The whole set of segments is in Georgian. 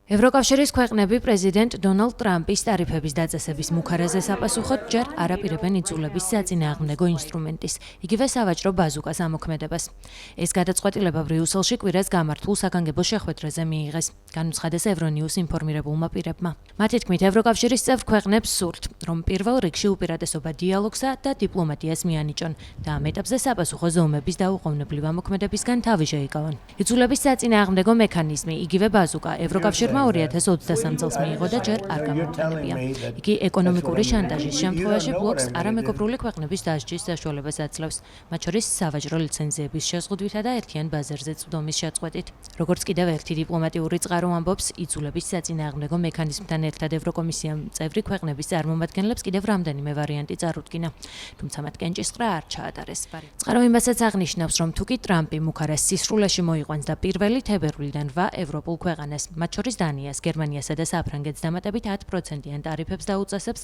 ევროკავშირის ქვეყნები პრეზიდენტ დონალდ ტრამპის ტარიფების დაწესების მუქარაზე საპასუხოდ ჯერ არ აპირებენ იწულების საწინააღმდეგო ინსტრუმენტის, იგივე სავაჭრო ბაზუკას ამოქმედებას. ეს გადაწყვეტილება ბრიუსელში კვირას გამართულ საგანგებო შეხვედრაზე მიიღეს, განუცხადეს ევრონიუს ინფორმირებულმა პირებმა. მათი თქმით, ევროკავშირის წევრ ქვეყნებს სურთ, რომ პირველ რიგში უპირატესობა დიალოგსა და დიპლომატიას მიანიჭონ და ამ ეტაპზე საპასუხო ზომების დაუყოვნებლივ ამოქმედებისგან თავი შეიკავონ. იწულების საწინააღმდეგო მექანიზმი, იგივე ბაზუკა, ევროკავშირმა 2023 წელს მიიღო და ჯერ არ გამოყენებია. იგი ეკონომიკური შანტაჟის შემთხვევაში ბლოკს არამეგობრული ქვეყნების დასჯის საშუალებას აძლევს, მათ შორის სავაჭრო ლიცენზიების შეზღუდვითა და ერთიან ბაზარზე წვდომის შეწყვეტით. როგორც კიდევ ერთი დიპლომატიური წყარო ამბობს, იწულების საწინააღმდეგო მექანიზმთან ერთად ევროკომისიამ წევრი ქვეყნების წარმომადგენლებს კიდევ რამდენიმე ვარიანტი წარუდგინა, თუმცა მათ კენჭისყრა არ ჩაატარეს. წყარო იმასაც აღნიშნავს, რომ თუ კი ტრამპი მუქარას სისრულეში მოიყვანს და პირველი თებერვლიდან 8 ევროპულ ქვეყანას, მათ შორის დანიას, გერმანიასა და საფრანგეთს დამატებით 10%-იან ტარიფებს დაუწესებს,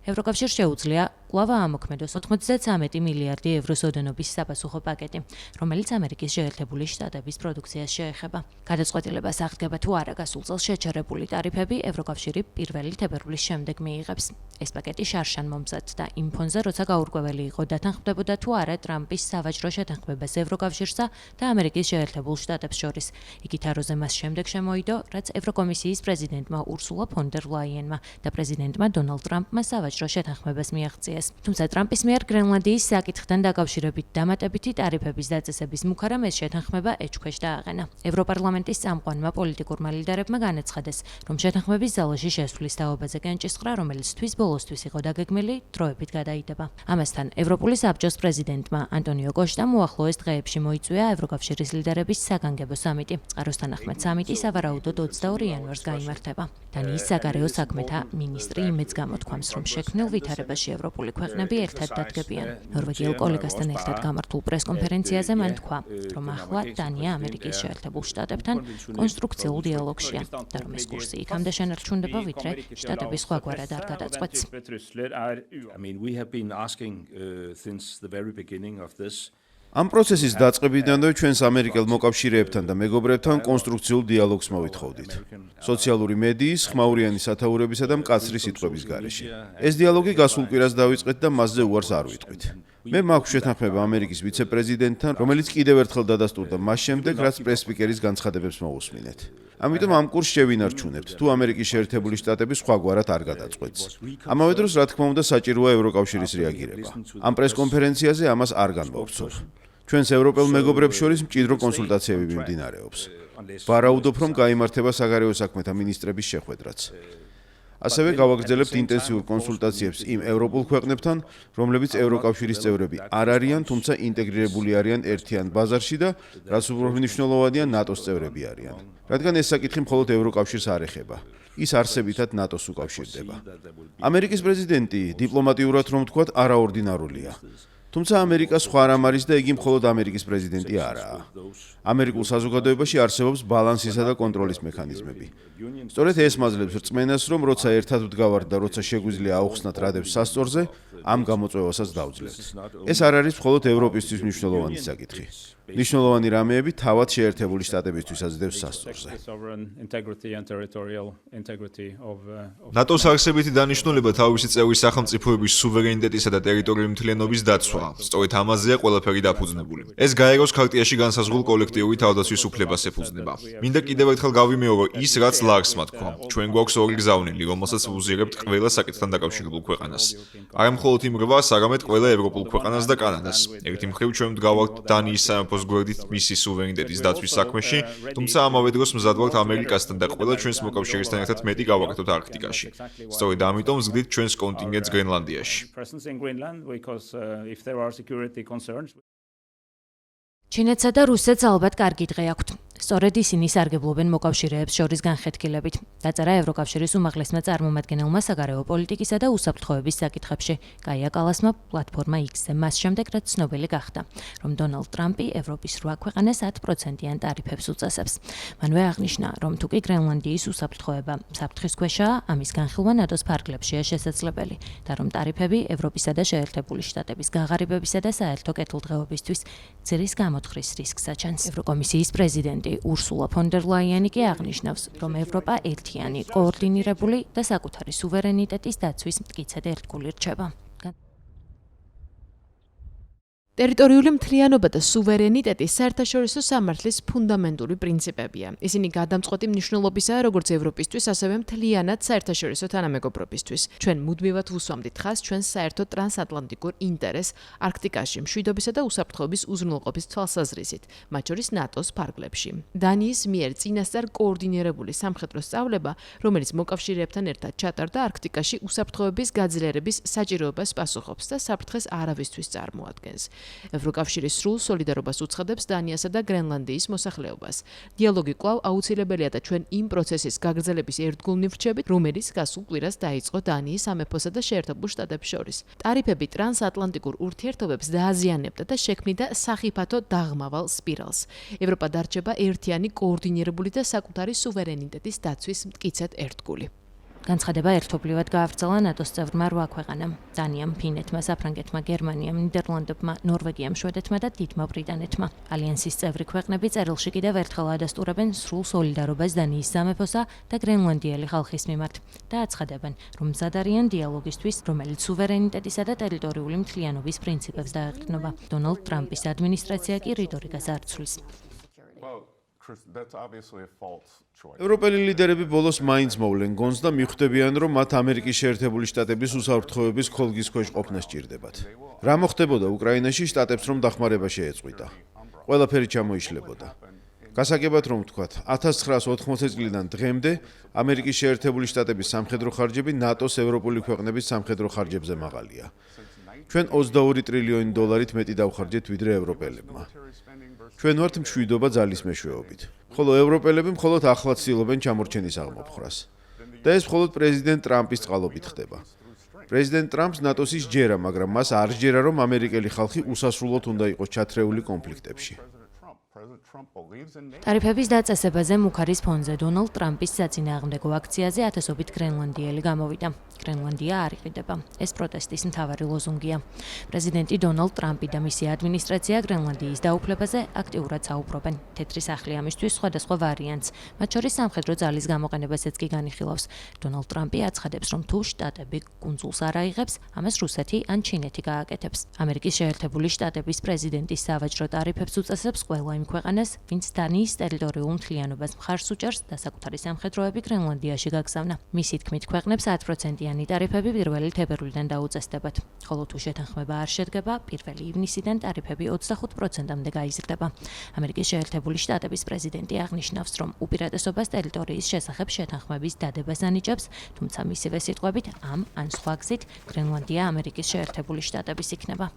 ევროკავშირს შეუძლია კვლავ ამოქმედოს 93 მილიარდი ევროს ოდენობის საპასუხო პაკეტი, რომელიც ამერიკის შეერთებული შტატების პროდუქციას შეეხება. გადაწყვეტილებას აღდგება თუ არა გასულ წელს შეჩერებული ტარიფები ევროკავშირი 1 თებერვლის შემდეგ მიიღებს. ეს პაკეტი შარშან მომზადდა და იმ ფონზე, როცა გაურკვეველი იყო დათანხმდებოდა თუ არა ტრამპის სავაჭრო შეთანხმებას ევროკავშირსა და ამერიკის შეერთებულ შტატებს შორის. იგი თაროზე მას შემდეგ შემოიდო, რაც ევროკომისიის პრეზიდენტმა ურსულა ფონ დერ ლაიენმა და პრეზიდენტმა დონალდ ტრამპმა სავაჭრო შეთანხმებას მიაღწიეს. თუმცა ტრამპის მიერ გრენლანდიის საკითხთან დაკავშირებით დამატებითი ტარიფების დაწესების მუქარამ ეს შეთანხმება ეჭქვეშ დააყენა. ევროპარლამენტის წამყვანმა პოლიტიკურმა ლიდერებმა განაცხადეს, რომ შეთანხმების ზალაში შესვლის თაობაზე კენჭისყრა, რომელიც თვის ბოლოსთვის იყო დაგეგმილი, დროებით გადაიდება. ამასთან, ევროპული საბჭოს პრეზიდენტმა ანტონიო კოშტამ უახლოეს დღეებში მოიწვია ევროკავშირის ლიდერების საგანგებო სამიტი. წყაროს თანახმად სამიტი სავარაუდოდ 22 იანვარს გაიმართება. დანიის საგარეო საქმეთა მინისტრი იმედს გამოთქვამს, რომ შექმნილ ვითარებაში ევროპული ქვეყნები ერთად დადგებიან. ნორვეგიელ კოლეგასთან ერთად გამართულ პრესკონფერენციაზე მან თქვა, რომ ახლა დანია ამერიკის შეერთებულ შტატებთან კონსტრუქციულ დიალოგშია და რომ ეს კურსი იქამდე შენარჩუნდება, ვიდრე შტატები სხვაგვარად არ გადაწყვეტს. ამ პროცესის დაწყებიდანვე ჩვენს ამერიკელ მოკავშირეებთან და მეგობრებთან კონსტრუქციულ დიალოგს მოვითხოვდით. სოციალური მედიის, ხმაურიანი სათაურებისა და მკაცრი სიტყვების გარეშე. ეს დიალოგი გასულ კვირას დავიწყეთ და მასზე უარს არ ვიტყვით. მე მაქვს შეთანხმება ამერიკის ვიცე-პრეზიდენტთან, რომელიც კიდევ ერთხელ დადასტურდა მას შემდეგ, რაც პრეს-სპიკერის განცხადებებს მოусმინეთ. ამიტომ ამ კურსს შევინარჩუნებთ, თუ ამერიკის შეერთებული შტატები სხვაგვარად არ გადაწყვეტს. ამავე დროს, რა თქმა უნდა, საჭიროა ევროკავშირის რეაგირება. ამ პრეს-კონფერენციაზე ამას არ განვავრცობ. ჩვენს ევროპელ მეგობრებს შორის მჭიდრო კონსულტაციები მიმდინარეობს. ვარაუდობ, რომ გაიმართება საგარეო საქმეთა მინისტრების შეხვედრაც. ასევე გავაგრძელებთ ინტენსიურ კონსულტაციებს იმ ევროპულ ქვეყნებთან, რომლებიც ევროკავშირის წევრები არ არიან, თუმცა ინტეგრირებული არიან ერთიან ბაზარში და რაც უფრო მნიშვნელოვანია, ნატოს წევრები არიან. რადგან ეს საკითხი მხოლოდ ევროკავშირს არ ეხება. ის არსებითად ნატოს უკავშირდება. ამერიკის პრეზიდენტი დიპლომატიურად რომ ვთქვათ, არაორდინარულია. თუმცა ამერიკა სხვა რამ არის და იგი მხოლოდ ამერიკის პრეზიდენტი არაა. ამერიკულ საზოგადოებაში არსებობს ბალანსისა და კონტროლის მექანიზმები. სწორედ ეს მაძლევს რწმენას, რომ როცა ერთად ვდგავართ და როცა შეგვიძლია აუხსნათ რადებს სასწორზე, ამ გამოწვევასაც დავძლებთ. ეს არ არის მხოლოდ ევროპისთვის მნიშვნელოვანი საკითხი. მნიშვნელოვანი რამეები თავად შეერთებული შტატებისთვისაც დევს სასწორზე. ნატოს არსებითი დანიშნულება თავისი წევრი სახელმწიფოების სუვერენიტეტისა და ტერიტორიული მთლიანობის დაცვა. სწორედ ამაზეა ყველაფერი დაფუძნებული. ეს გაეროს ქარტიაში განსაზღვრულ კოლექტიური თავდაცვის უფლებას ეფუძნება. მინდა კიდევ ერთხელ გავიმეორო ის, რაც ლარსმა თქვა. ჩვენ გვაქვს ორი გზავნილი, რომელსაც ვუზიარებთ ყველა საკითხთან დაკავშირებულ ქვეყანას. არა მხოლოდ იმ რვას, არამედ ყველა ევროპულ ქვეყანას და კანადას. ერთი მხრივ ჩვენ ვდგავართ დანიის სამეფოს გვერდით მისი სუვერენიტეტის დაცვის საქმეში, თუმცა ამავე დროს მზად ვართ ამერიკასთან და ყველა ჩვენს მოკავშირესთან ერთად მეტი გავაკეთოთ არქტიკაში. სწორედ ამიტომ ვზრდით ჩვენს კონტინგენტს გრენლანდიაში. ჩინეთსა და რუსეთს ალბათ კარგი დღე აქვთ. სწორედ ისინი სარგებლობენ მოკავშირეებს შორის განხეთქილებით. დაწერა ევროკავშირის უმაღლესმა წარმომადგენელმა საგარეო პოლიტიკისა და უსაფრთხოების საკითხებში. კაია კალასმა პლატფორმა X-ზე მას შემდეგ, რაც ცნობილი გახდა, რომ დონალდ ტრამპი ევროპის 8 ქვეყანას 10%-იან ტარიფებს უწესებს. მანვე აღნიშნა, რომ თუ კი გრენლანდიის უსაფრთხოება საფრთხის ქვეშაა, ამის განხილვა ნატოს ფარგლებშია შესაძლებელი და რომ ტარიფები ევროპისა და შეერთებული შტატების გაღარიბებისა და საერთო კეთილდღეობისთვის ძირის გამოთვლის რისკს აჩენს. ევროკომისიის პრეზიდენტი პრეზიდენტი ურსულა ფონ დერ ლაიანი კი აღნიშნავს, რომ ევროპა ერთიანი, კოორდინირებული და საკუთარი სუვერენიტეტის დაცვის მტკიცედ ერთგული რჩება. ტერიტორიული მთლიანობა და სუვერენიტეტი საერთაშორისო სამართლის ფუნდამენტური პრინციპებია. ისინი გადამწყვეტი მნიშვნელობისაა როგორც ევროპისთვის, ასევე მთლიანად საერთაშორისო თანამეგობრობისთვის. ჩვენ მუდმივად ვუსვამდით ხაზს ჩვენ საერთო ტრანსატლანტიკურ ინტერესს არქტიკაში, მშვიდობისა და უსაფრთხოების უზრუნველყოფის თვალსაზრისით, მათ შორის ნატოს ფარგლებში. დანიის მიერ წინასწარ კოორდინირებული სამხედრო სწავლება, რომელიც მოკავშირეებთან ერთად ჩატარდა არქტიკაში უსაფრთხოების გაძლიერების საჭიროებას პასუხობს და საფრთხეს არავისთვის წარმოადგენს. ევროკავშირი სრულ სოლიდარობას უცხადებს დანიასა და გრენლანდიის მოსახლეობას. დიალოგი კვლავ აუცილებელია და ჩვენ იმ პროცესის გაგრძელების ერთგულნი ვრჩებით, რომელიც გასულ კვირას დაიწყო დანიის სამეფოსა და შეერთებულ შტატებს შორის. ტარიფები ტრანსატლანტიკურ ურთიერთობებს დააზიანებდა და შექმნიდა სახიფათო დაღმავალ სპირალს. ევროპა დარჩება ერთიანი, კოორდინირებული და საკუთარი სუვერენიტეტის დაცვის მტკიცედ ერთგული. განცხადება ერთობლივად გაავრცელა ნატოს წევრმა 8 ქვეყანამ: დანიამ, ფინეთმა, საფრანგეთმა, გერმანიამ, ნიდერლანდებმა, ნორვეგიამ, შვედეთმა და დიდმა ბრიტანეთმა. ალიანსის წევრი ქვეყნები წერილში კიდევ ერთხელ ადასტურებენ სრულ სოლიდარობას დანიის სამეფოსა და გრენლანდიელი ხალხის მიმართ და აცხადებენ, რომ მზად არიან დიალოგისთვის, რომელიც სუვერენიტეტისა და ტერიტორიული მთლიანობის პრინციპებს დაეყრდნობა. დონალდ ტრამპის ადმინისტრაცია კი რიტორიკას არ ცვლის. ევროპელი ლიდერები ბოლოს მაინც მოვლენ გონს და მიხვდებიან, რომ მათ ამერიკის შეერთებული შტატების უსაფრთხოების ხოლგის ქვეშ ყოფნა სჭირდებათ. რა მოხდებოდა უკრაინაში შტატებს რომ დახმარება შეეწყვიტა? ყველაფერი ჩამოიშლებოდა. გასაგებად რომ ვთქვათ, 1980 წლიდან დღემდე ამერიკის შეერთებული შტატების სამხედრო ხარჯები ნატოს ევროპული ქვეყნების სამხედრო ხარჯებზე მაღალია. ჩვენ 22 ტრილიონი დოლარით მეტი დავხარჯეთ ვიდრე ევროპელებმა. ჩვენ ვართ მშვიდობა ძალის მეშვეობით. ხოლო ევროპელები მხოლოდ ახლა ცდილობენ ჩამორჩენის აღმოფხრას. და ეს მხოლოდ პრეზიდენტ ტრამპის წყალობით ხდება. პრეზიდენტ ტრამპს ნატოს ისჯერა, მაგრამ მას არ სჯერა, რომ ამერიკელი ხალხი უსასრულოდ უნდა იყოს ჩათრეული კონფლიქტებში. ტარიფების დაწესებაზე მუქარის ფონზე დონალდ ტრამპის საწინააღმდეგო აქციაზე ათასობით გრენლანდიელი გამოვიდა. გრენლანდია არ იყიდება. ეს პროტესტის მთავარი ლოზუნგია. პრეზიდენტი დონალდ ტრამპი და მისი ადმინისტრაცია გრენლანდიის დაუფლებაზე აქტიურად საუბრობენ. თეთრი სახლი ამისთვის სხვადასხვა ვარიანტს, მათ შორის სამხედრო ძალის გამოყენებასაც კი განიხილავს. დონალდ ტრამპი აცხადებს, რომ თუ შტატები კუნძულს არ აიღებს, ამას რუსეთი ან ჩინეთი გააკეთებს. ამერიკის შეერთებული შტატების პრეზიდენტის სავაჭრო ტარიფებს უწესებს ყველა იმ ქვეყანას, ვინც დანიის ტერიტორიულ მთლიანობას მხარს უჭერს და საკუთარი სამხედროები გრენლანდიაში გაგზავნა. მისი თქმით, ქვეყნებს 10%-იანი ტარიფები 1 თებერვლიდან დაუწესდებათ. ხოლო თუ შეთანხმება არ შედგება, 1 ივნისიდან ტარიფები 25%-მდე გაიზრდება. ამერიკის შეერთებული შტატების პრეზიდენტი აღნიშნავს, რომ უპირატესობას ტერიტორიის შესახებ შეთანხმების დადებას ანიჭებს, თუმცა მისივე სიტყვებით, ამ ან სხვა გზით გრენლანდია ამერიკის შეერთებული შტატების იქნება.